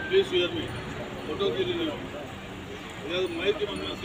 Please hear me. Photo please. Mic please. Not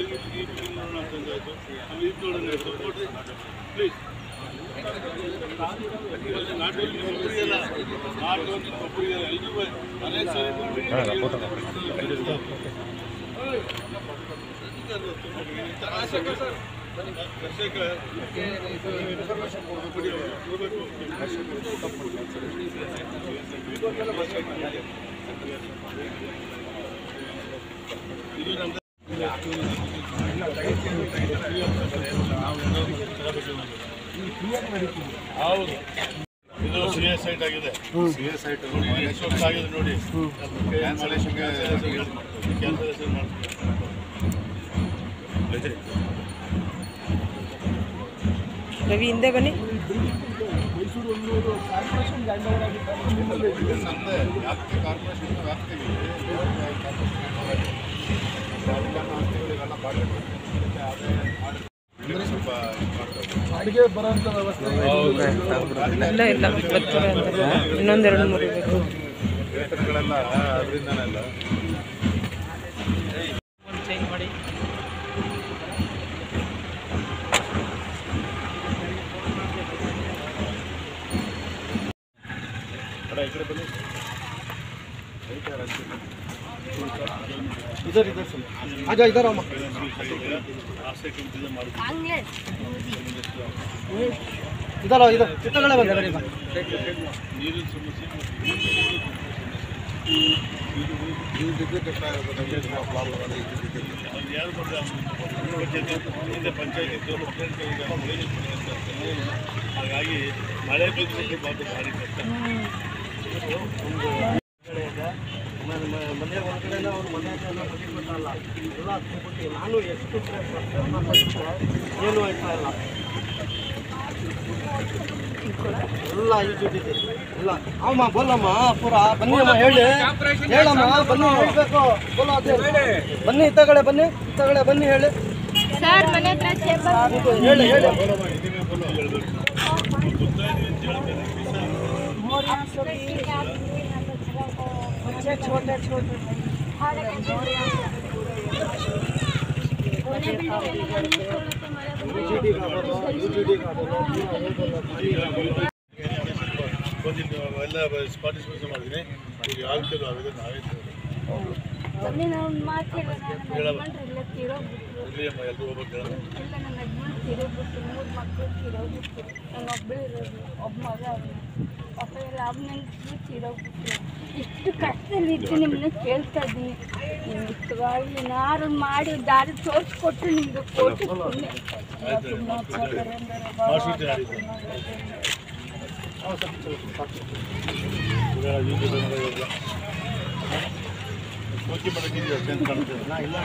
ಇದು CS site ಆಗಿದೆ. CS site ಎಷ್ಟು ಆಗಿದೆ ನೋಡಿ. ಕ್ಯಾನ್ಸಲೇಷನ್ ಮಾಡ್ತೀವಿ. ರವಿ ಹಿಂದೆ ಬನ್ನಿ. ಮೈಸೂರು ಒಂದು ಕಾರ್ಪೊರೇಷನ್ ಅಡಿಗೆ ಬರೋಂಥ ವ್ಯವಸ್ಥೆ ಇಲ್ಲ ಇಲ್ಲ ಇನ್ನೊಂದೆರಡು ಮೂರು ಬೇಕು ವೇತನಗಳೆಲ್ಲ ಅದರಿಂದನೆಲ್ಲ ಚೇಂಜ್ ಮಾಡಿ. इधर इधर सुन आजा इधर आओ इधर आओ इधर कितना बंद है ನೀರಿನ ಸಮಸ್ಯೆ ಯಾರು ಪಂಚಾಯತ್ ಹಾಗಾಗಿ ಮಳೆ ಬಿದ್ದರೆ ಭಾರಿ ಕಷ್ಟ. ಮನೆ ಹೊರಗಡೆ ಅವ್ರು ಮನೆ ಕೊಟ್ಟಲ್ಲ ಎಲ್ಲ ಕೊಟ್ಟು ನಾನು ಎಷ್ಟು ಏನು ಆಯ್ತಾ ಇಲ್ಲ ಎಲ್ಲ ಇದ್ದಿದೆ ಇಲ್ಲ ಅಮ್ಮ ಬೋಲಮ್ಮ ಪೂರ ಬನ್ನಿ ಅಮ್ಮ ಹೇಳಮ್ಮ ಬನ್ನಿ ಹೇಳ್ಬೇಕು ಬೋಲೋ ಅದೇ ಬನ್ನಿ ಇತ್ತಗಡೆ ಬನ್ನಿ ಹೇಳಿ ಸರ್ ಮನೆ ಹತ್ರ ಹೇಳಿ छोटे ಎಲ್ಲ ಪಾರ್ಟಿಸಿಪೇಷನ್ ಮಾಡಿದ್ದೀನಿ. ಈಗ ಯಾರು ಕೆಲವು ಆಗಿದೆ ನಾವೇ ಎಲ್ಲರೂ ಹೋಗ್ಬೇಕು ಹೇಳೋದು. ಇಷ್ಟು ಕಷ್ಟದಲ್ಲಿ ಇದ್ದು ನಿಮ್ಮನ್ನ ಕೇಳ್ತಾ ಇದ್ದೀನಿ. ನಿಮ್ಗೆ ಏನಾರು ಮಾಡಿ ದಾರಿ ತೋರಿಸ್ಕೊಟ್ಟು ನಿಮ್ಗೆ ಕೊಟ್ಟು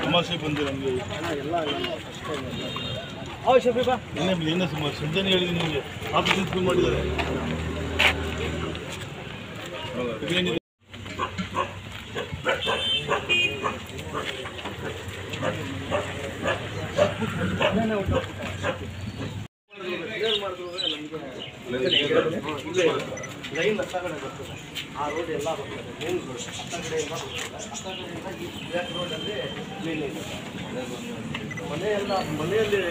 ಸಮಸ್ಯೆ ಬಂದಿದೆ ನಮಗೆ ಇನ್ನೇ ಸಂಜೆನೇ ಹೇಳಿದ್ದೀನಿ ನಿಮಗೆ ಆಫೀಸ್ ಮಾಡಿದ್ದಾರೆ. ಲೈನ್ ಹತ್ತ ಕಡೆ ಬರ್ತದೆ ಆ ರೋಡ್ ಎಲ್ಲ ಬರ್ತದೆ ಮೇನ್ ರೋಡ್ ಹತ್ತ ಕಡೆಯಿಂದ ಬರ್ತದೆ. ಹತ್ತ ಕಡೆಯಿಂದ ಈ ಬ್ಯಾಕ್ ರೋಡಲ್ಲಿ ಮೇನ್ ಇದೆ ಮನೆಯೆಲ್ಲ ಮನೆಯಲ್ಲಿ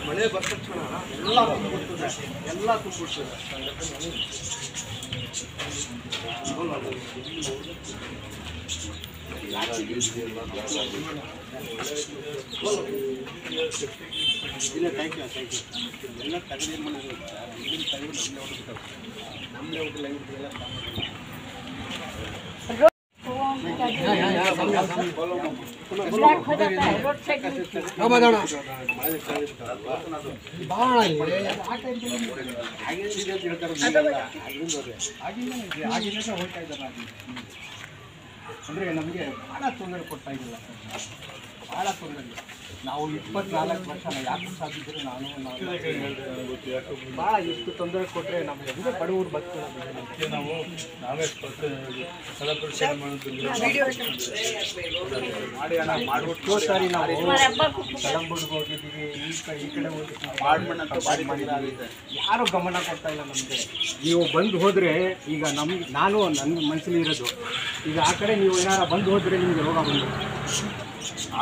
ಮನೆ ಬಂದ ತಕ್ಷಣ ಎಲ್ಲ ತುಂಬಿಡ್ತದೆ ಎಲ್ಲ ತುಂಬಿಡ್ತದೆ. ಇಲ್ಲ ಥ್ಯಾಂಕ್ ಯು ಎಲ್ಲ ತಗಡಿ ಏನು ಮಾಡಿದ್ರು ಇಲ್ಲಿನ ತಗಡಿ ನಮ್ಮದೇ ಹೋಗಿಲ್ಲ ಎಲ್ಲ ಅಂದರೆ ನಮಗೆ ಭಾಳ ತೊಂದರೆ ಕೊಡ್ತಾ ಇದ್ದಿಲ್ಲ ಭಾಳ ತೊಂದರೆ. ನಾವು 24 ವರ್ಷ ಯಾಕೆ ಸಾಧಿಸಿದ್ರೆ ನಾನು ಭಾಳ ಎಷ್ಟು ತೊಂದರೆ ಕೊಟ್ಟರೆ ನಮಗೆ ಅಂದರೆ ಬಡವರು ಬದುಕೋದು ನಾವು ನಾವೇ ಮಾಡಿ ಹಣ ಮಾಡಿಬಿಟ್ಟು ಸಾರಿ ನಾವು ಕಲಂಬುಡ್ಗೆ ಹೋಗಿದ್ದೀವಿ ಈ ಕಡೆ ಹೋಗಿದ್ದೀವಿ ಯಾರೂ ಗಮನ ಕೊಡ್ತಾ ಇಲ್ಲ ನಮಗೆ. ನೀವು ಬಂದು ಹೋದರೆ ಈಗ ನಾನು ನನ್ನ ಮನಸ್ಸಲ್ಲಿ ಇರೋದು ಈಗ ಆ ಕಡೆ ನೀವು ಏನಾರ ಬಂದು ಹೋದರೆ ನಿಮಗೆ ರೋಗ ಬಂದು ಆ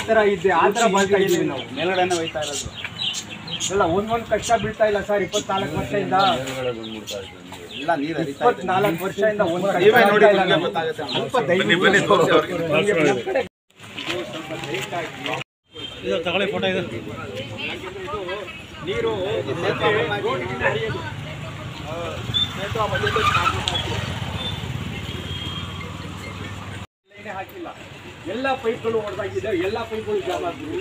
ಥರ ಇದ್ದೆ ಆ ಥರ ಬರ್ತಾ ಇದ್ದೀವಿ ನಾವು ಮೇಲ್ಗಡೆನೇ ಹೋಯ್ತಾ ಇರೋದು ಎಲ್ಲ ಒಂದೊಂದು ಕಷ್ಟ ಬೀಳ್ತಾ ಇಲ್ಲ ಸರ್. 24 ವರ್ಷದಿಂದ ಇಲ್ಲ ನೀರು 24 ವರ್ಷದಿಂದ ಒಂದು ತಗೊಳ್ಳಿ ಫೋಟೋ ಇದೆ. ನೀರು ಹಾಕಿಲ್ಲ, ಎಲ್ಲ ಪೈಪ್ಗಳು ಹೊಡೆದಾಗಿದೆ, ಎಲ್ಲ ಪೈಪ್ಗಳು ಜಾಮ್ ಆಗ್ತಿದೆ.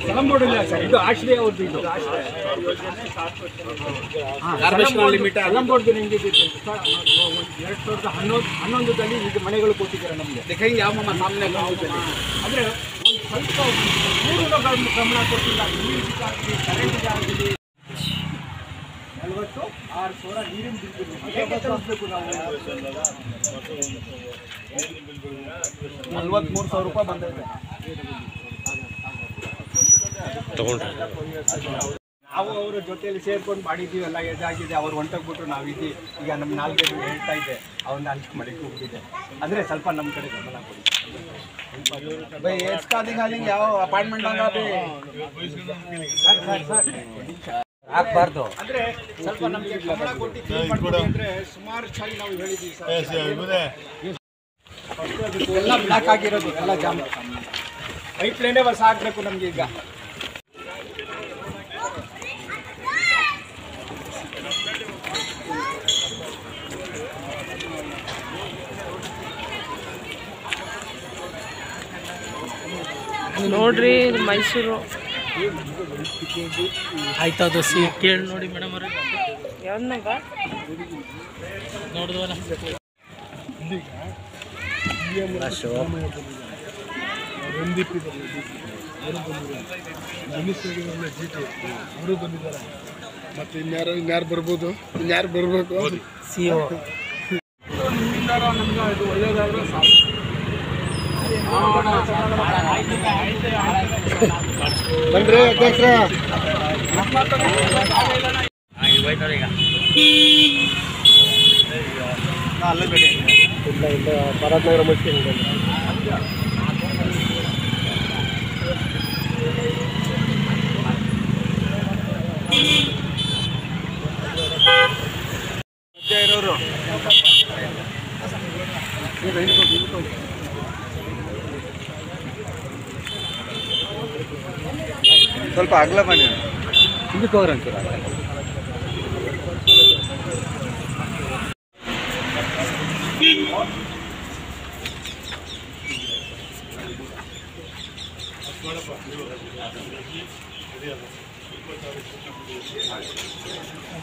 ಕಲಂಬೋಡಿಲ್ಲ ಸರ್, ಇದು ಆಶ್ರಯ ಅವ್ರದ್ದು. ಇದು ಕಲಂಬೋಡ್ದು ನಿಮಗೆ 2011ರಲ್ಲಿ ಈಗ ಮನೆಗಳು ಕೊಟ್ಟಿದ್ದಾರೆ ನಮಗೆ. ಯಾವ ಸಾಮಾನ್ಯ ಅಂದರೆ ಒಂದು ಸ್ವಲ್ಪ ಗಮನ ಕೊಟ್ಟಿಲ್ಲ. ನೀರಿಗಾಗಲಿ ಕರೆಂಟ್ಗೆ ಆಗಲಿ 46,000 ನೀರಿನ ಬಿಲ್ ತರಿಸ್ಬೇಕು ನಾವು. 43,000 ರೂಪಾಯಿ ಬಂದಿದೆ ತಗೊಂಡ್ರೆ. ನಾವು ಅವರ ಜೊತೆಯಲ್ಲಿ ಸೇರ್ಕೊಂಡು ಮಾಡಿದ್ದೀವಿ, ಎಲ್ಲ ಎದಾಗಿದೆ. ಅವ್ರು ಹೊಂಟೋಗ್ಬಿಟ್ರು, ನಾವಿದ್ದೀವಿ. ಈಗ ನಮ್ಮ 4 ಹೇಳ್ತಾ ಇದ್ದೆ, ಅವ್ರು 4 ಮನೆಗೆ ಹೋಗ್ತಿದ್ದೆ. ಅಂದರೆ ಸ್ವಲ್ಪ ನಮ್ಮ ಕಡೆ ಗಮನ ಕೊಡಿ. ಯಾವ ಅಪಾಯಿಂಟ್ಮೆಂಟ್ ಹಾಕ್ಬಾರ್ದು ಅಂದರೆ ಸ್ವಲ್ಪ ನಮಗೆ ಗಮನ ಕೊಟ್ಟು ಅಂದರೆ ಸುಮಾರು ಚಾಯಿ ನಾವು ಹೇಳಿದ್ದೀವಿ ಸರ್. ಎಲ್ಲ ಬ್ಲಾಕ್ ಆಗಿರೋದು, ಎಲ್ಲ ಜಾಮ್. ಪೈಪ್ ಲೈನೇ ಹೊಸ ಹಾಕಬೇಕು ನಮಗೆ ಈಗ. ನೋಡ್ರಿ ಇದು ಮೈಸೂರು. ಆಯ್ತು ಅದು ಕೇಳಿ ನೋಡಿ ಮೇಡಮ್ ಅವ್ರೆ. ಯಾವ್ದನಾಗ ನೋಡಿದ್ವಲ್ಲ ಅವರು ಬಂದಿದ್ದಾರೆ. ಮತ್ತೆ ಇನ್ಯಾರು ಬರ್ಬೋದು, ಇನ್ಯಾರು ಬರಬೇಕು. CO ನಮ್ಗೆ ಇದು ಒಳ್ಳೇದಾದ್ರೆ ಸಾಕು. ಬನ್ರಿ ಅಧ್ಯಕ್ಷರ. ಅಲ್ಲೇ ಬೇಡ ಇಲ್ಲ ಭಾರತನಗರ ಮುಖ್ಯ ಇರೋರು ಸ್ವಲ್ಪ ಅಗಲ ಬನ್ನಿ, ಇದಕ್ಕೆ ಹೋಗ್ರಿ ಅಂತೀರ.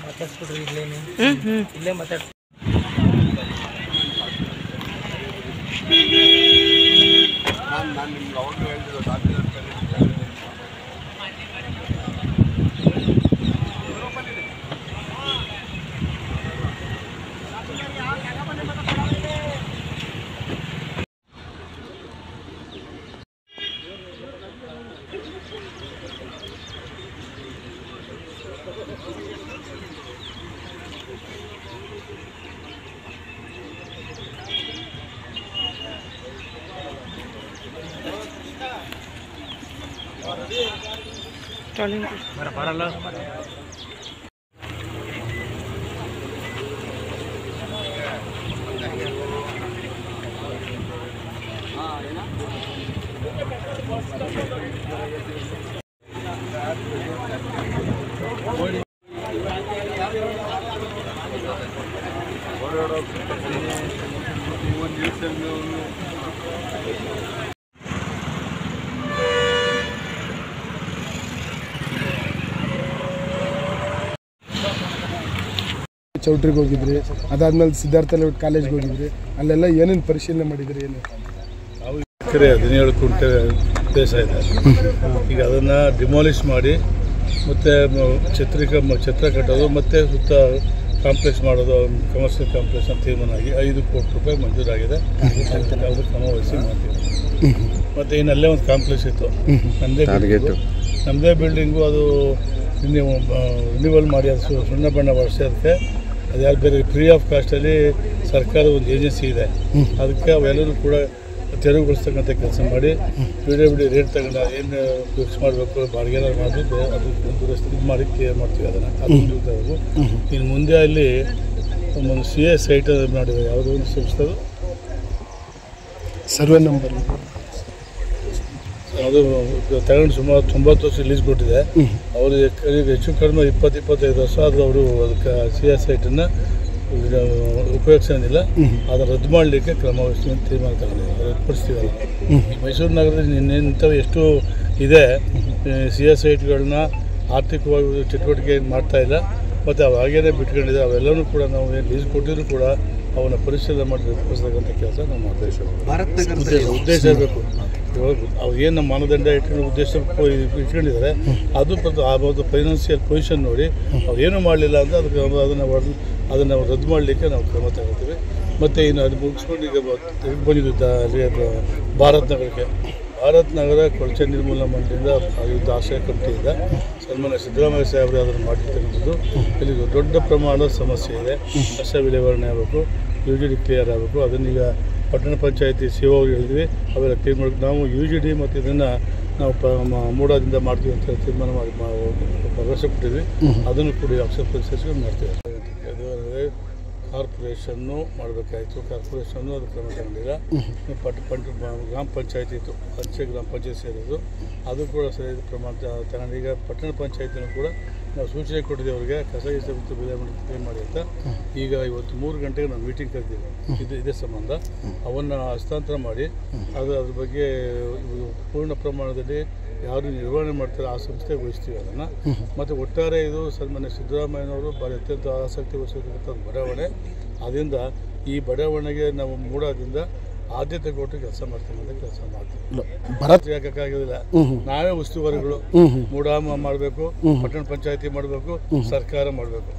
ಮಾತಾಡ್ಸ್ಬಿಡ್ರಿ ಇಲ್ಲೇನು ಇಲ್ಲೇ ಮಾತಾಡ್ಸಿ. ನಾನು ನಿಮ್ಗೆ ಅವಾಗ ಹೇಳ್ತಿದ್ದೆ ಬರಲ್ಲ. ಚೌಟ್ರಿಗೆ ಹೋಗಿದ್ರಿ, ಅದಾದ್ಮೇಲೆ ಸಿದ್ಧಾರ್ಥ ಲೇಔಟ್ ಕಾಲೇಜ್ಗೆ ಹೋಗಿದ್ರಿ, ಅಲ್ಲೆಲ್ಲ ಏನೇನು ಪರಿಶೀಲನೆ ಮಾಡಿದ್ರಿ? ಏನು ನಾವು ಎಕರೆ 17 ಕುಂಟೆ ಪ್ಲೇಸ್ ಇದೆ. ಈಗ ಅದನ್ನು ಡಿಮಾಲಿಷ್ ಮಾಡಿ ಮತ್ತು ಛತ್ರ ಕಟ್ಟೋದು ಮತ್ತು ಸುತ್ತ ಕಾಂಪ್ಲೆಕ್ಸ್ ಮಾಡೋದು, ಕಮರ್ಷಿಯಲ್ ಕಾಂಪ್ಲೆಕ್ಸ್ ಅಂತ ತೀರ್ಮಾನ ಆಗಿ 5 ಕೋಟಿ ರೂಪಾಯಿ ಮಂಜೂರಾಗಿದೆ. ಅದು ಕ್ರಮ ವಹಿಸಿ ಮಾಡ್ತೀವಿ. ಮತ್ತು ಇನ್ನು ಅಲ್ಲೇ ಒಂದು ಕಾಂಪ್ಲೆಕ್ಸ್ ಇತ್ತು, ನಮ್ಮದೇ ಬಿಲ್ಡಿಂಗು. ಅದು ರಿನ್ಯೂವಲ್ ಮಾಡಿ ಅದು ಸುಣ್ಣ ಬಣ್ಣ ಬಳಸೋದಕ್ಕೆ ಅದು ಯಾರು ಬೇರೆ ಫ್ರೀ ಆಫ್ ಕಾಸ್ಟಲ್ಲಿ ಸರ್ಕಾರದ ಒಂದು ಏಜೆನ್ಸಿ ಇದೆ, ಅದಕ್ಕೆ ಅವೆಲ್ಲರೂ ಕೂಡ ತೆರವುಗೊಳಿಸ್ತಕ್ಕಂಥ ಕೆಲಸ ಮಾಡಿ ಬಿಡಿ ರೇಟ್ ತಗೊಂಡು ಏನು ಫಿಕ್ಸ್ ಮಾಡಬೇಕು, ಬಾಡಿಗೆ ಮಾಡಿ ಅದು ಇದು ಮಾಡಿ ಕ್ಲಿಯರ್ ಮಾಡ್ತೀವಿ. ಅದನ್ನು ಇನ್ನು ಮುಂದೆ ಅಲ್ಲಿ ಒಂದು CA ಸೈಟ್ ಮಾಡಿದೆ, ಯಾವುದೋ ಒಂದು ಸಂಸ್ಥೆ ಸರ್ವೆ ನಂಬರ್ ಅದು ತಗೊಂಡು ಸುಮಾರು 90 ವರ್ಷ ರಿಲೀಸ್ ಕೊಟ್ಟಿದೆ. ಅವರು ಹೆಚ್ಚು ಕಡಿಮೆ 20-25 ವರ್ಷ ಆದರೂ ಅವರು ಅದಕ್ಕೆ CA ಸೈಟನ್ನು ಉಪಯೋಗಿಸೋದಿಲ್ಲ. ಅದನ್ನು ರದ್ದು ಮಾಡಲಿಕ್ಕೆ ಕ್ರಮ ವಹಿಸ್ತೀವಿ ಅಂತ ತೀರ್ಮಾನ ತಗೊಂಡಿದ್ದೀವಿ, ರದ್ದುಪಡಿಸ್ತೀವಲ್ಲ. ಮೈಸೂರು ನಗರದಲ್ಲಿ ಇನ್ನೆಂಥವು ಎಷ್ಟು ಇದೆ CA ಸೈಟ್ಗಳನ್ನ ಆರ್ಥಿಕವಾಗಿ ಚಟುವಟಿಕೆ ಮಾಡ್ತಾ ಇಲ್ಲ, ಮತ್ತು ಅವು ಹಾಗೇ ಬಿಟ್ಕೊಂಡಿದೆ. ಅವೆಲ್ಲವೂ ಕೂಡ ನಾವು ಏನು ಲೀಸ್ ಕೊಟ್ಟಿದ್ರು ಕೂಡ ಅವನ್ನ ಪರಿಶೀಲನೆ ಮಾಡಿ ರದ್ದುಪಡಿಸ್ತಕ್ಕಂಥ ಕೆಲಸ ನಾವು ಮಾಡ್ತಾ ಉದ್ದೇಶ ಇರಬೇಕು. ಇವಾಗ ಅವ್ರು ಏನು ನಮ್ಮ ಮಾನದಂಡ ಇಟ್ಕೊಂಡು ಉದ್ದೇಶ ಇಟ್ಕೊಂಡಿದ್ದಾರೆ, ಅದು ಆ ಒಂದು ಫೈನಾನ್ಷಿಯಲ್ ಪೊಸಿಷನ್ ನೋಡಿ ಅವ್ರು ಏನೂ ಮಾಡಲಿಲ್ಲ ಅಂತ ಅದನ್ನು ರದ್ದು ಮಾಡಲಿಕ್ಕೆ ನಾವು ಕ್ರಮ ತಗೋತೀವಿ. ಮತ್ತು ಇನ್ನು ಅದು ಮುಗಿಸ್ಕೊಂಡು ಈಗ ಬಂದಿದ್ದು ಭಾರತ್ ನಗರ ಕೊಳಚೆ ನಿರ್ಮೂಲನಾ ಮಂಡಳಿಯಿಂದ ಇದು ಆಶ್ರಯ ಕಮಿಟಿಯಿಂದ ಸನ್ಮಾನ್ಯ ಸಿದ್ದರಾಮಯ್ಯ ಸಾಹೇಬರು ಅದನ್ನು ಮಾಡಿರ್ತಕ್ಕಂಥದ್ದು. ಇಲ್ಲಿ ದೊಡ್ಡ ಪ್ರಮಾಣದ ಸಮಸ್ಯೆ ಇದೆ, ಕಸ ವಿಲೇವಾರಣೆ ಆಗಬೇಕು, UGD ಕ್ಲಿಯರ್ ಆಗಬೇಕು. ಅದನ್ನೀಗ ಪಟ್ಟಣ ಪಂಚಾಯತಿ CO ಅವ್ರಿಗೆ ಹೇಳಿದ್ವಿ, ಅವೆಲ್ಲ ಕ್ಲೀನ್ ಮಾಡಬೇಕು. ನಾವು UGD ಮತ್ತು ಇದನ್ನು ನಾವು ಮೂಡಾದಿಂದ ಮಾಡ್ತೀವಿ ಅಂತ ಹೇಳಿ ತೀರ್ಮಾನ ಮಾಡಿ ಭರವಸೆ ಕೊಟ್ಟಿದ್ವಿ. ಅದನ್ನು ಕೂಡ ಅಕ್ಷರ ಮಾಡ್ತೀವಿ. ಅದು ಕಾರ್ಪೊರೇಷನ್ನು ಮಾಡಬೇಕಾಯಿತು, ಕಾರ್ಪೊರೇಷನ್ನು ಅದು ಕ್ರಮ ತಗೊಂಡಿಲ್ಲ. ಗ್ರಾಮ ಪಂಚಾಯತಿ ಇತ್ತು, ಗ್ರಾಮ ಪಂಚಾಯತ್ ಸೇರಿದ್ದು, ಅದು ಕೂಡ ಸರಿ ಪ್ರಮಾಣ ತಗೊಂಡು ಈಗ ಪಟ್ಟಣ ಪಂಚಾಯತಿನೂ ಕೂಡ ನಾವು ಸೂಚನೆ ಕೊಟ್ಟಿದ್ದೀವಿ ಅವ್ರಿಗೆ, ಕಸ ಬಿಟ್ಟು ಕ್ಲೀನ್ ಮಾಡಿ ಅಂತ. ಈಗ ಇವತ್ತು 3 ಗಂಟೆಗೆ ನಾವು ಮೀಟಿಂಗ್ ಕರೆದಿದ್ದೀವಿ ಇದೇ ಸಂಬಂಧ. ಅವನ್ನು ಹಸ್ತಾಂತರ ಮಾಡಿ ಅದ್ರ ಬಗ್ಗೆ ಪೂರ್ಣ ಪ್ರಮಾಣದಲ್ಲಿ ಯಾರು ನಿರ್ವಹಣೆ ಮಾಡ್ತಾರೆ ಆ ಸಂಸ್ಥೆಗೆ ವಹಿಸ್ತೀವಿ ಅದನ್ನು. ಮತ್ತು ಒಟ್ಟಾರೆ ಇದು ಸನ್ಮಾನ್ಯ ಸಿದ್ದರಾಮಯ್ಯನವರು ಭಾರಿ ಅತ್ಯಂತ ಆಸಕ್ತಿ ವಹಿಸಿರ್ತಕ್ಕಂಥ ಬಡಾವಣೆ. ಆದ್ದರಿಂದ ಈ ಬಡಾವಣೆಗೆ ನಾವು ಮೂಡಾದಿಂದ ಆದ್ಯತೆ ಕೊಟ್ಟು ಕೆಲಸ ಮಾಡ್ತೀವಿ ಅಂತ ಕೆಲಸ ಮಾಡ್ತೀವಿ. ಯಾಕಾಗೋದಿಲ್ಲ, ನಾವೇ ಉಸ್ತುವಾರಿಗಳು. ಮೂಡ ಮಾಡಬೇಕು, ಪಟ್ಟಣ ಪಂಚಾಯತಿ ಮಾಡಬೇಕು, ಸರ್ಕಾರ ಮಾಡಬೇಕು,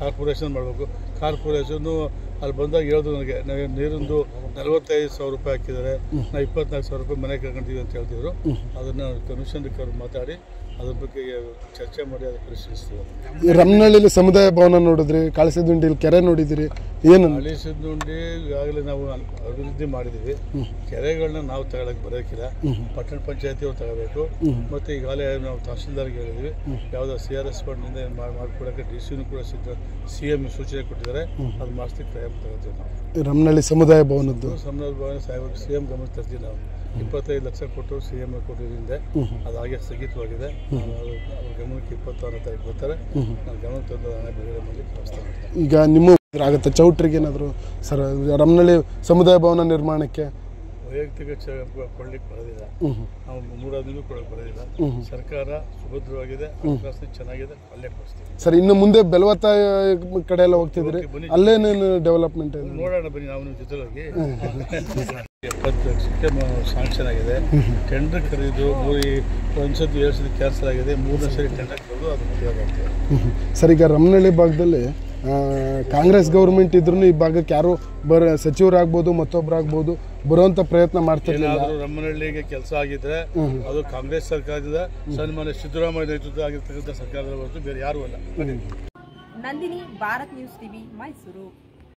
ಕಾರ್ಪೊರೇಷನ್ ಮಾಡಬೇಕು. ಕಾರ್ಪೊರೇಷನ್ನು ಅಲ್ಲಿ ಬಂದಾಗ ಹೇಳೋದು ನನಗೆ, ನಾವು ನೀರಿಂದು 45,000 ರೂಪಾಯಿ ಹಾಕಿದ್ದಾರೆ, ನಾವು 24,000 ರೂಪಾಯಿ ಮನೆ ಕಳ್ಕೊಂತೀವಿ ಅಂತ ಹೇಳ್ತಿದ್ರು. ಅದನ್ನು ಕಮಿಷನ್ ಮಾತಾಡಿ ಅದ್ರ ಬಗ್ಗೆ ಚರ್ಚೆ ಮಾಡಿ ಅದು ಪರಿಶೀಲಿಸ್ತೀವಿ. ರಮ್ನಹಳ್ಳಿಲಿ ಸಮುದಾಯ ಭವನ ನೋಡಿದ್ರಿ, ಕಾಳಿಸಿದುಂಡಿಲಿ ಕೆರೆ ನೋಡಿದಿರಿ, ಏನು? ಕಾಳಿಸಿದುಂಡಿ ಈಗಾಗಲೇ ನಾವು ಅಭಿವೃದ್ಧಿ ಮಾಡಿದ್ದೀವಿ. ಕೆರೆಗಳನ್ನ ನಾವು ತಗೊಳಕ್ಕೆ ಬರೋಕ್ಕಿಲ್ಲ, ಪಟ್ಟಣ ಪಂಚಾಯತಿ ಅವ್ರು ತಗೋಬೇಕು. ಮತ್ತು ಈಗಾಗಲೇ ನಾವು ತಹಸೀಲ್ದಾರ್ಗೆ ಹೇಳಿದ್ವಿ, ಯಾವುದೋ CRS ಫಂಡ್ನಿಂದ ಮಾಡಿಕೊಡೋಕ್ಕೆ DC ಕೂಡ CM ಸೂಚನೆ ಕೊಟ್ಟಿದ್ದಾರೆ, ಅದು ಮಾಡಿಸ್ಲಿಕ್ಕೆ ಪ್ರಯತ್ನ ತಗೋತೀವಿ ನಾವು. ರಮ್ನಹಳ್ಳಿ ಸಮುದಾಯ ಭವನದ್ದು ಸಾಹೇಬ್ CM ಗಮನಕ್ಕೆ ತರ್ತೀವಿ. ನಾವು 25 ಲಕ್ಷ ಕೊಟ್ಟು CM ಕೊಟ್ಟಿದ್ದರಿಂದ ಅದು ಹಾಗೆ ಸ್ಥಗಿತವಾಗಿದೆ. ಅವ್ರ ಗಮನಕ್ಕೆ 26ನೇ ತಾರೀಕು ಬರ್ತಾರೆ, ನಾನು ಗಮನಕ್ಕೆ ತಂದು ಹಣ ಬಿಡುಗಡೆ ಮಾಡಲಿಕ್ಕೆ ವ್ಯವಸ್ಥೆ ಮಾಡ್ತೀನಿ. ಈಗ ನಿಮ್ಮ ಆಗುತ್ತೆ ಚೌಟ್ರಿಗೆ ಏನಾದರೂ ಸರ್ ರಮ್ನಹಳ್ಳಿ ಸಮುದಾಯ ಭವನ ನಿರ್ಮಾಣಕ್ಕೆ ವೈಯಕ್ತಿಕ ಕೊಡ್ಲಿಕ್ಕೆ ಬರೋದಿಲ್ಲ, ನಾವು ಮೂಡಾದ್ರೂ ಕೊಡೋಕೆ ಬರೋದಿಲ್ಲ. ಸರ್ಕಾರ ಸುಭದ್ರವಾಗಿದೆ, ಹಣಕಾಸು ಚೆನ್ನಾಗಿದೆ, ಅಲ್ಲೇ ಕೊಡಿಸ್ತೀವಿ. ಸರ್ ಇನ್ನು ಮುಂದೆ ಬೆಲವತ್ತ ಕಡೆ ಎಲ್ಲ ಹೋಗ್ತಿದ್ರಿ, ಅಲ್ಲೇನೇನು ಡೆವಲಪ್ಮೆಂಟ್ ಇದೆ ನೋಡೋಣ ಬನ್ನಿ, ನಾವು ನಿಮ್ಮ ಜೊತೆ ಹೋಗಿ. 70 ಲಕ್ಷಕ್ಕೆ ಶಾಂಕ್ಷನ್ ಆಗಿದೆ. ಟೆಂಡರ್ ಕರೆದು ಒಂದ್ಸತಿ 2 ಸತಿ ಕ್ಯಾನ್ಸಲ್ ಆಗಿದೆ, 3ನೇ ಸರಿ ಟೆಂಡರ್ ಕರೆದು ಅದು ಉಪಯೋಗ ಆಗ್ತದೆ. ಸರ್ ಈಗ ರಮ್ನಹಳ್ಳಿ ಭಾಗದಲ್ಲಿ ಕಾಂಗ್ರೆಸ್ ಗೌರ್ಮೆಂಟ್ ಇದ್ರೂ ಈ ಭಾಗಕ್ಕೆ ಯಾರು ಸಚಿವರಾಗ್ಬೋದು ಮತ್ತೊಬ್ಬರಾಗ್ಬೋದು ಬರುವಂತ ಪ್ರಯತ್ನ ಮಾಡ್ತಿರ್ಲಿಲ್ಲ. ರಮ್ಮನಹಳ್ಳಿಗೆ ಕೆಲಸ ಆಗಿದ್ರೆ ಅದು ಕಾಂಗ್ರೆಸ್ ಸರ್ಕಾರದಿಂದ ಸನ್ಮಾನ್ಯ ಸಿದ್ದರಾಮಯ್ಯ ನೇತೃತ್ವ ಆಗಿರ್ತಕ್ಕಂಥ ಸರ್ಕಾರದ ಹೊರತು ಬೇರೆ ಯಾರೂ ಅಲ್ಲ. Nandini, Bharat news TV, Mysuru.